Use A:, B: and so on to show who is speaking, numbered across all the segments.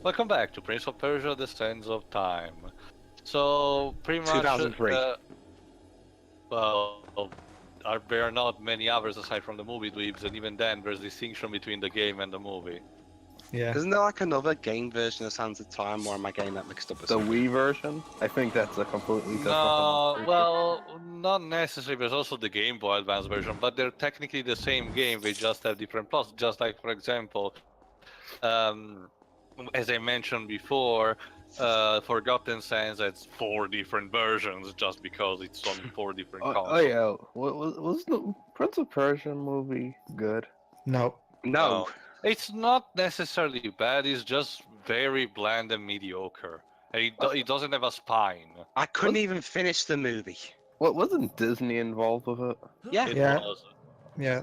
A: Welcome back to Prince of Persia: The Sands of Time. So, pretty much,
B: 2003.
A: Well, there are not many others aside from the movie dweebs, and even then, there's distinction between the game and the movie.
C: Yeah.
B: Isn't there like another game version of Sands of Time, or am I getting that mixed up with
D: The
B: something?
D: Wii version? I think that's a completely different
A: No,
D: one.
A: well, not necessarily. There's also the Game Boy Advance version, but they're technically the same game. They just have different plots. Just like, for example, as I mentioned before, Forgotten Sands has 4 different versions just because it's on 4 different consoles.
D: Oh yeah, was the Prince of Persia movie good?
C: No.
B: No.
A: It's not necessarily bad. It's just very bland and mediocre. And it doesn't have a spine.
B: I couldn't even finish the movie.
D: Wasn't Disney involved with it?
B: Yeah.
A: It
C: Yeah.
A: was.
C: Yeah.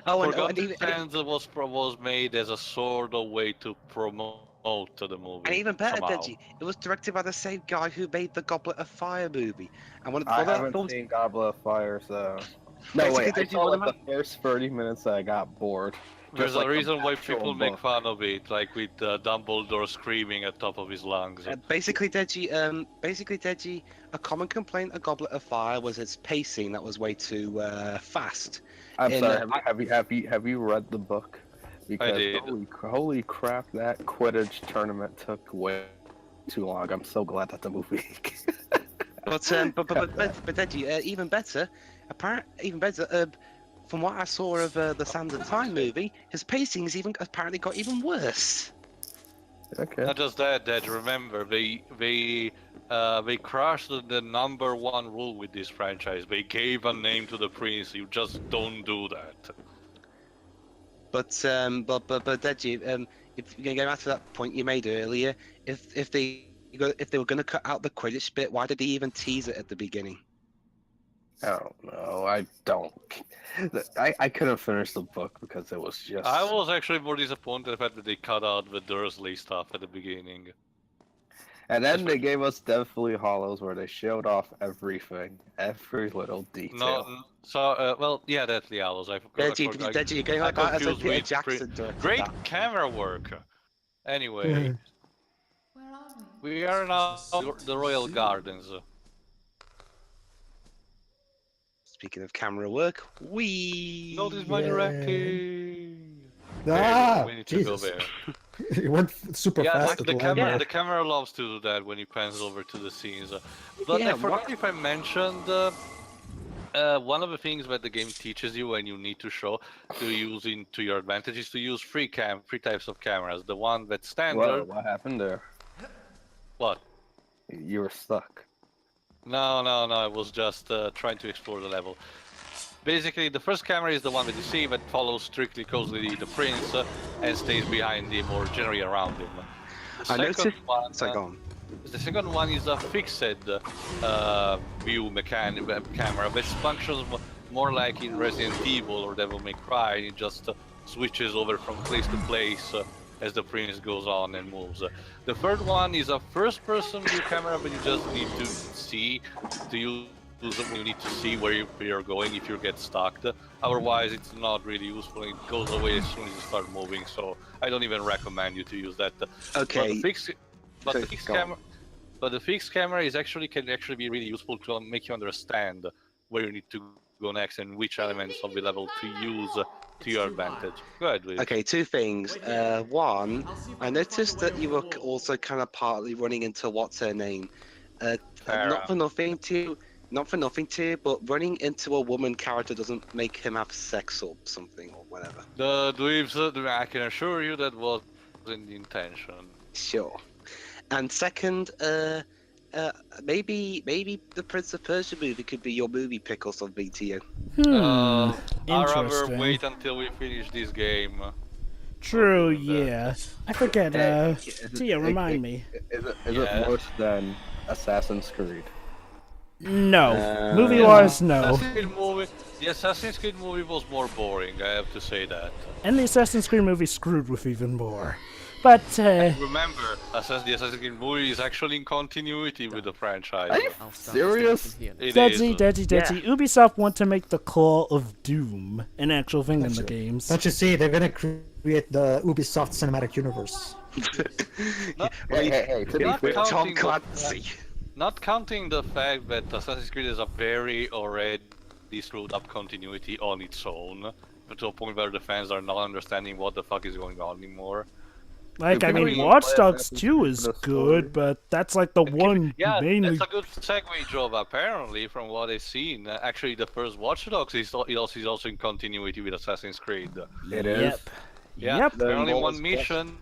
B: Oh, and
A: Forgotten Sands was made as a sort of way to promote the movie.
B: and even better,
A: somehow.
B: Deji, it was directed by the same guy who made the Goblet of Fire movie. And one of
D: I
B: the
D: haven't seen Goblet of Fire, so... No,
B: Basically,
D: wait, I
B: did you
D: saw
B: wanna
D: like the first 30 minutes I got bored.
A: There's
D: Just like
A: a
D: the
A: reason why
D: actual
A: people make
D: book.
A: fun of it, like with Dumbledore screaming at top of his lungs.
B: basically, Deji, a common complaint of Goblet of Fire was its pacing that was way too fast.
D: I'm
B: And,
D: sorry, have you read the book? Because
A: did.
D: holy crap, that Quidditch tournament took way too long. I'm so glad that the movie.
B: But Deji, even better, from what I saw of the Sands of Time movie, his pacing's apparently got even worse.
D: Okay.
A: Not just that, Dad. Remember, they crushed the #1 rule with this franchise. They gave a name to the prince. You just don't do that.
B: But Deji, if you go back to that point you made earlier, if they were going to cut out the Quidditch bit, why did they even tease it at the beginning?
D: I don't know. I don't. I couldn't finish the book because it was just.
A: I was actually more disappointed the fact that they cut out the Dursley stuff at the beginning.
D: And then they gave us Deathly Hollows where they showed off everything, every little detail.
A: Well, yeah, Deathly Hallows. I forgot.
B: Deji, you're going
A: I
B: like that as a
A: confused
B: Peter
A: with
B: Jackson directed
A: Great
B: that.
A: camera work. Anyway, we are now at the Royal Gardens.
B: Speaking of camera work, we
A: Notice my
C: Yay.
A: directing.
C: Ah,
A: We need to go
C: Jesus.
A: there.
C: You went super
A: Yeah,
C: fast.
A: the camera loves to do that when he pans over to the scenes. But
B: Yeah,
A: I forgot if I mentioned one of the things that the game teaches you and you need to show to use to your advantage is to use three types of cameras. The one that's standard.
D: What happened there?
A: What?
D: You were stuck.
A: No, I was just trying to explore the level. Basically, the first camera is the one that you see that follows strictly closely the prince and stays behind him or generally around him. The
B: I noticed.
A: one,
B: Sorry, go on.
A: the second one is a fixed view camera, which functions more like in Resident Evil or Devil May Cry. It just switches over from place to place as the prince goes on and moves. The third one is a first-person view camera, but you just need to see to use. You need to see where you're going if you get stuck. Otherwise, it's not really useful. It goes away as soon as you start moving. So I don't even recommend you to use that.
B: Okay.
A: But the fixed camera is can actually be really useful to make you understand where you need to go next and which elements of the level to use to your advantage. Go ahead, Luis.
B: Okay, two things. One, I noticed that you were also kind of partly running into what's her name. Not for nothing to, but running into a woman character doesn't make him have sex or something or whatever.
A: The dweebs, I can assure you that wasn't the intention.
B: Sure. And second, maybe the Prince of Persia movie could be your movie pick or something to you.
A: I'd rather
E: Interesting.
A: wait until we finish this game.
E: True, yeah. I forget, Tia, remind me.
D: Is it worse than Assassin's Creed?
E: No. Movie-wise, no.
A: The Assassin's Creed movie was more boring, I have to say that.
E: And the Assassin's Creed movie screwed with even more. But,
A: Remember, the Assassin's Creed movie is actually in continuity with the franchise.
D: Are you serious?
A: It
E: Deji,
A: is.
E: Deji, Ubisoft want to make the Call of Doom an actual thing in the games.
C: Don't you see? They're gonna create the Ubisoft cinematic universe.
A: Not,
D: Hey, to be
A: not
D: fair,
B: Tom
A: counting the
B: Clancy.
A: Not counting the fact that Assassin's Creed is a very already screwed up continuity on its own, to a point where the fans are not understanding what the fuck is going on anymore.
E: Like, I
D: People
E: mean,
A: even
E: Watch
D: play
E: Dogs
D: Assassin's
E: 2
D: Creed
E: is
D: for the
E: good,
D: story.
E: but that's like the one
A: Yeah,
E: mainly.
A: that's a good segue, Jova. Apparently, from what I've seen, actually, the first Watch Dogs is also in continuity with Assassin's Creed.
D: It is.
E: Yep.
A: Yeah,
E: Yep.
B: Then
A: apparently
B: what
A: one
B: was-
A: mission,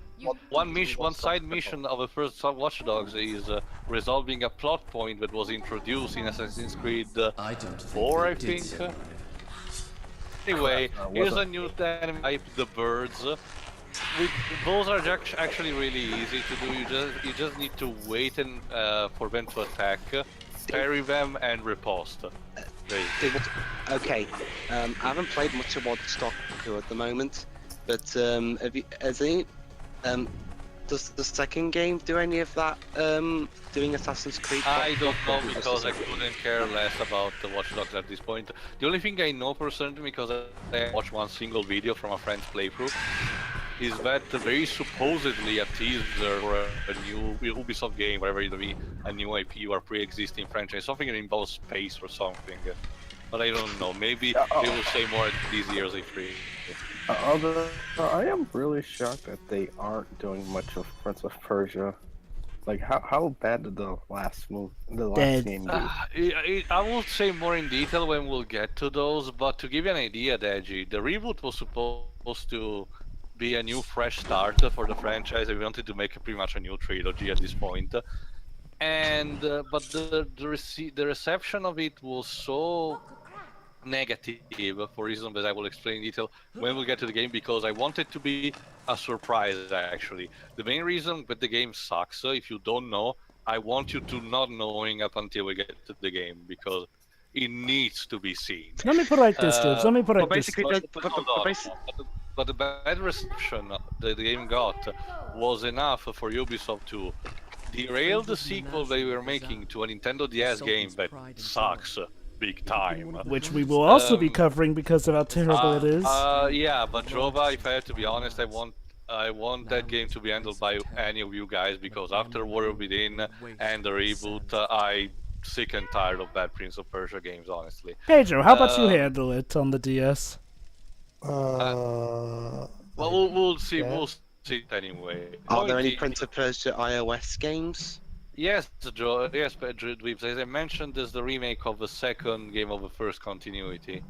A: one side mission of the first Watch Dogs is resolving a plot point that was introduced in Assassin's Creed 4, I think. Anyway, here's a new enemy type, the birds. Those are actually really easy to do. You just need to wait and for them to attack, parry them, and riposte.
B: Okay, I haven't played much of Watch Dogs 2 at the moment, but does the second game do any of that? Doing Assassin's Creed?
A: I don't know
B: Or just
A: because
B: the
A: I
B: second?
A: couldn't care less about the Watch Dogs at this point. The only thing I know for certain, because I watched one single video from a friend's playthrough, is that very supposedly a teaser for a new Ubisoft game, whatever it be, a new IP or pre-existing franchise, something that involves space or something. But I don't know. Maybe they will say more at this year's E3.
D: Although I am really shocked that they aren't doing much of Prince of Persia. Like, how bad did the last
E: Dead.
D: game do?
A: I will say more in detail when we'll get to those, but to give you an idea, Deji, the reboot was supposed to be a new fresh start for the franchise. We wanted to make pretty much a new trilogy at this point. And but the reception of it was so negative for reasons that I will explain in detail when we get to the game, because I want it to be a surprise actually. The main reason that the game sucks, if you don't know, I want you to not knowing up until we get to the game, because it needs to be seen.
E: Let me put it like this, dudes. Let me put it
B: But
E: like this.
B: basically,
A: But the bad reception the game got was enough for Ubisoft to derail the sequel they were making to a Nintendo DS game that sucks big time.
E: Which we will also be covering because of how terrible it is.
A: Yeah, but Jova, if I have to be honest, I want that game to be handled by any of you guys, because after Warrior Within and the reboot, I sick and tired of bad Prince of Persia games, honestly.
E: Pedro, how about you handle it on the DS?
A: Well, we'll see. We'll see it anyway.
B: Are there any Prince of Persia iOS games?
A: Yes, Joe. Yes, Pedro Dweebs. As I mentioned, there's the remake of the second game of the first continuity,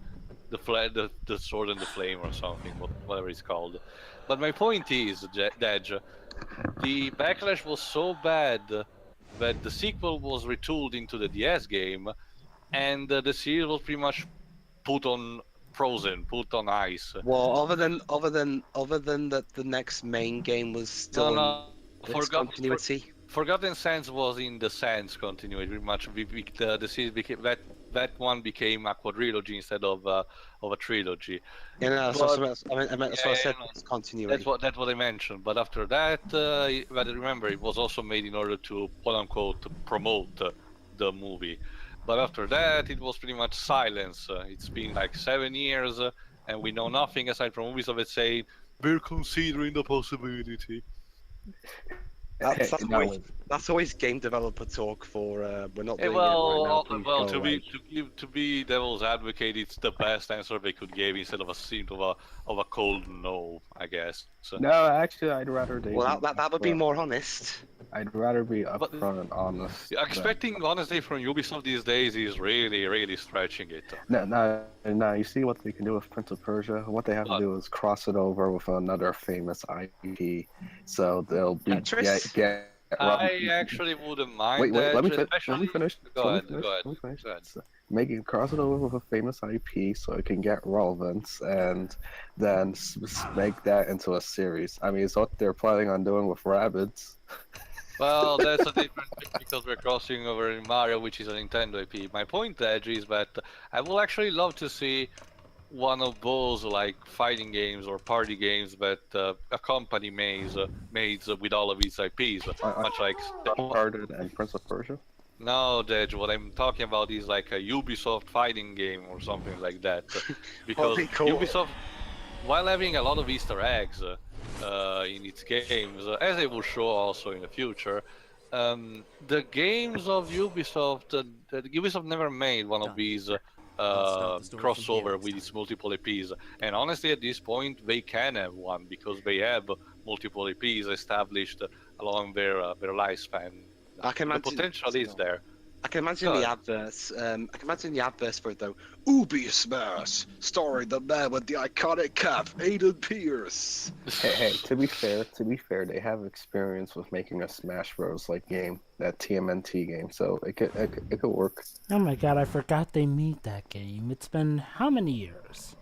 A: the Sword and the Flame or something, whatever it's called. But my point is, Dej, the backlash was so bad that the sequel was retooled into the DS game, and the series was pretty much put on ice.
B: Well, other than that, the next main game was still in its continuity.
A: Forgotten Sands was in the Sands continuity, pretty much. The series became that one became a quadrilogy instead of a trilogy.
B: Yeah, no, I meant that's what I said. It's continuity.
A: That's what I mentioned. But after that, but remember, it was also made in order to quote unquote promote the movie. But after that, it was pretty much silence. It's been like 7 years, and we know nothing aside from Ubisoft saying we're considering the possibility.
B: That's always game developer talk for we're not doing it
A: well,
B: right now.
A: well, to be devil's advocate, it's the best answer they could give instead of a cold no, I guess. So,
D: No, actually, I'd rather they.
B: Well, that would be more honest.
D: I'd rather be upfront and honest.
A: expecting honesty from Ubisoft these days is really stretching it.
D: No, you see what they can do with Prince of Persia? What they have to do is cross it over with another famous IP, so they'll be get
A: I actually wouldn't mind
D: wait,
A: that.
D: let me finish.
A: Go ahead.
D: Make it cross it over with a famous IP so it can get relevance, and then make that into a series. I mean, it's what they're planning on doing with Rabbids.
A: Well, that's a different thing because we're crossing over in Mario, which is a Nintendo IP. My point, Edge, is that I will actually love to see one of those like fighting games or party games that a company makes with all of its IPs, much like
D: Uncharted and Prince of Persia.
A: No, Dej, what I'm talking about is like a Ubisoft fighting game or something like that. Because Ubisoft, while having a lot of Easter eggs, in its games, as they will show also in the future. The games of Ubisoft, Ubisoft never made one of these crossover with its multiple IPs, and honestly, at this point, they can have one because they have multiple IPs established along their lifespan.
B: I can
A: The
B: imagine.
A: potential is there.
B: I can imagine the adverts. I can imagine the adverts for it though. Ubi Smash, starring the man with the iconic cap, Aiden Pierce.
D: Hey, to be fair, they have experience with making a Smash Bros. Like game, that TMNT game, so it could work.
E: Oh my god, I forgot they made that game. It's been how many years?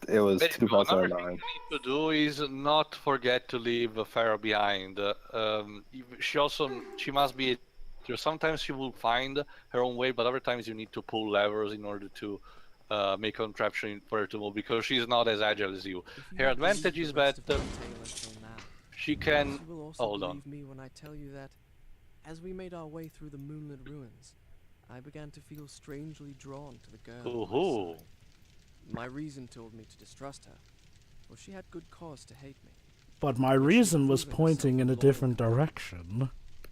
D: It was
A: Another
D: 2009.
A: thing you need to do is not forget to leave Farah behind. She must be. Sometimes she will find her own way, but other times you need to pull levers in order to make a contraption for her to move because she's not as agile as you. Her advantage is that she can. Hold on.
F: Me when I tell you that, as we made our way through the moonlit ruins, I began to feel strangely drawn to the girl.
A: Ooh.
F: My reason told me to distrust her, for she had good cause to hate me.
E: But my reason was pointing in a different direction.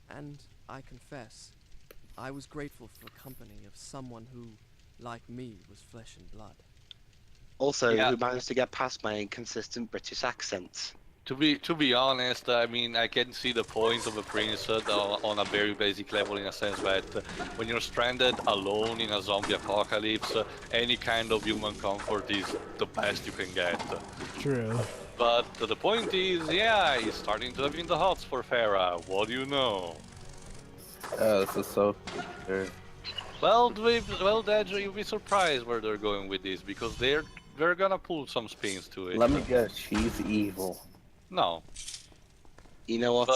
F: And I confess, I was grateful for the company of someone who, like me, was flesh and blood.
B: Also, who managed to get past my inconsistent British accent.
A: To be honest, I mean, I can see the point of a princess on a very basic level in a sense that when you're stranded alone in a zombie apocalypse, any kind of human comfort is the best you can get.
E: True.
A: But the point is, yeah, he's starting to have in the hots for Farah. What do you know?
D: This is so.
A: Well, Dej, you'll be surprised where they're going with this because they're gonna pull some spins to it.
D: Let me guess, she's evil.
A: No.
B: You know what?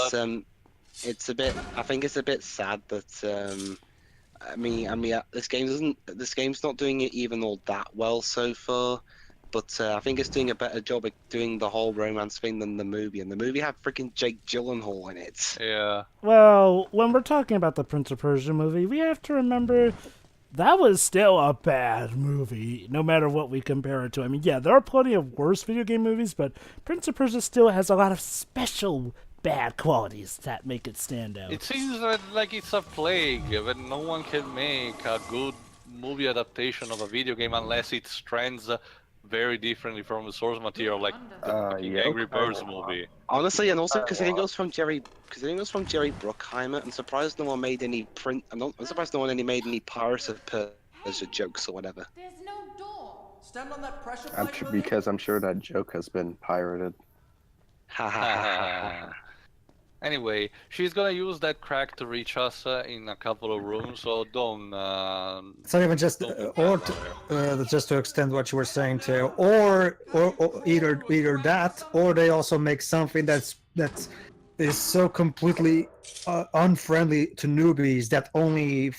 B: It's a bit. I think it's a bit sad that. I mean, this game's not doing it even all that well so far. But I think it's doing a better job at doing the whole romance thing than the movie. And the movie had freaking Jake Gyllenhaal in it.
A: Yeah.
E: Well, when we're talking about the Prince of Persia movie, we have to remember that was still a bad movie, no matter what we compare it to. I mean, yeah, there are plenty of worse video game movies, but Prince of Persia still has a lot of special bad qualities that make it stand out.
A: It seems like it's a plague that no one can make a good movie adaptation of a video game unless it strands very differently from the source material, like the Angry Birds movie.
B: Honestly, and also considering it was from Jerry Bruckheimer, I'm surprised no one made any I'm surprised no one made any Pirates of Persia jokes or whatever.
G: There's no door.
F: Stand on that pressure plate.
D: Because I'm sure that joke has been pirated.
B: Ha ha ha ha.
A: Anyway, she's gonna use that crack to reach us in a couple of rooms, so don't.
C: It's not even just, just to extend what you were saying too, or either that, or they also make something that is so completely unfriendly to newbies that only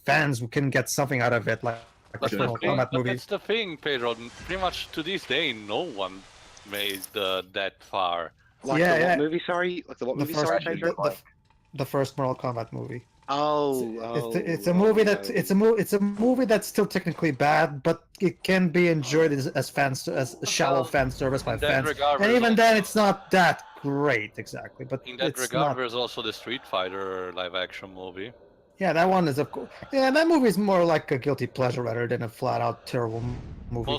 C: fans can get something out of it, like
A: That's
C: Mortal Kombat movie.
A: That's the thing, Pedro. Pretty much to this day, no one made that far.
B: Like the what movie? Sorry, like the what movie? Sorry,
C: the first Mortal Kombat movie.
B: It's
C: a movie that it's a movie that's still technically bad, but it can be enjoyed as shallow fan service by fans. And even then, it's not that great exactly. But
A: in that regard, there's also the Street Fighter live-action movie.
C: Yeah, that one is of course. Yeah, that movie is more like a guilty pleasure rather than a flat-out terrible movie.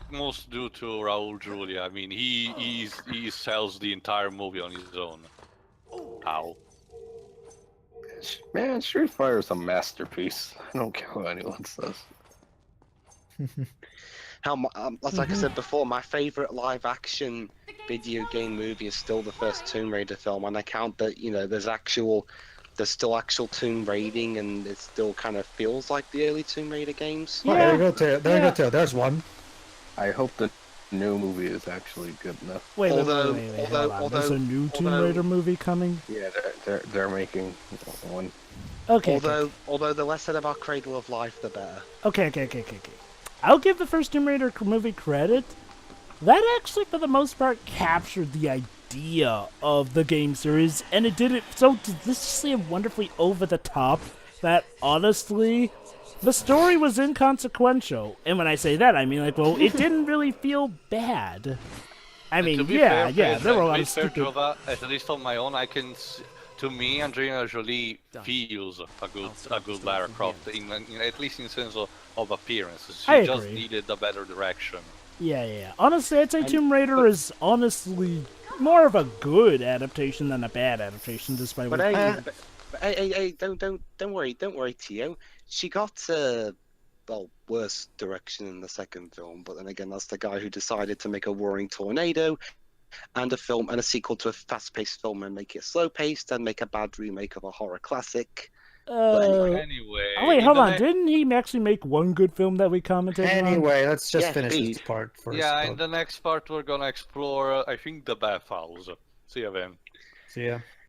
A: Most due to Raul Julia. I mean, he sells the entire movie on his own. Ow.
D: Man, Street Fighter is a masterpiece. I don't care what anyone says.
B: Like I said before, my favorite live-action video game movie is still the first Tomb Raider film, and I count that there's still actual tomb raiding, and it still kind of feels like the early Tomb Raider games.
C: Yeah. There you go, Theo. There you go, Theo. There's one.
D: I hope the new movie is actually good enough.
E: Wait, there's a new Tomb Raider movie coming?
D: Yeah, they're making one.
E: Okay.
B: Although the less said about Cradle of Life, the better.
E: Okay. I'll give the first Tomb Raider movie credit. That actually, for the most part, captured the idea of the game series, and it did it so deliciously and wonderfully over the top that, honestly, the story was inconsequential. And when I say that, I mean, it didn't really feel bad. I mean,
A: to be
E: yeah,
A: fair,
E: there were a lot
A: to be
E: of
A: fair,
E: stupid.
A: Jova, at least on my own, I can. To me, Angelina Jolie
F: Done.
A: feels a good
F: start the story
A: Lara
F: from
A: Croft,
F: here.
A: at least in sense of appearance.
E: I
A: She just
E: agree.
A: needed a better direction.
E: Yeah. Honestly, I'd say
B: And-
E: Tomb Raider is honestly more of a good adaptation than a bad adaptation, despite
B: But
E: what.
B: hey, don't worry, Tio. She got worse direction in the second film, but then again, that's the guy who decided to make a roaring tornado and a film and a sequel to a fast-paced film and make it slow-paced and make a bad remake of a horror classic. But anyway,
A: Anyway.
E: Oh wait,
A: in
E: hold
A: the
E: on.
A: ne-
E: Didn't he actually make one good film that we commented on?
C: Anyway, let's just
B: Yeah,
C: finish this
B: indeed.
C: part first.
A: Yeah, in the next part, we're gonna explore, I think, the bathhouse. See you then.
C: See ya.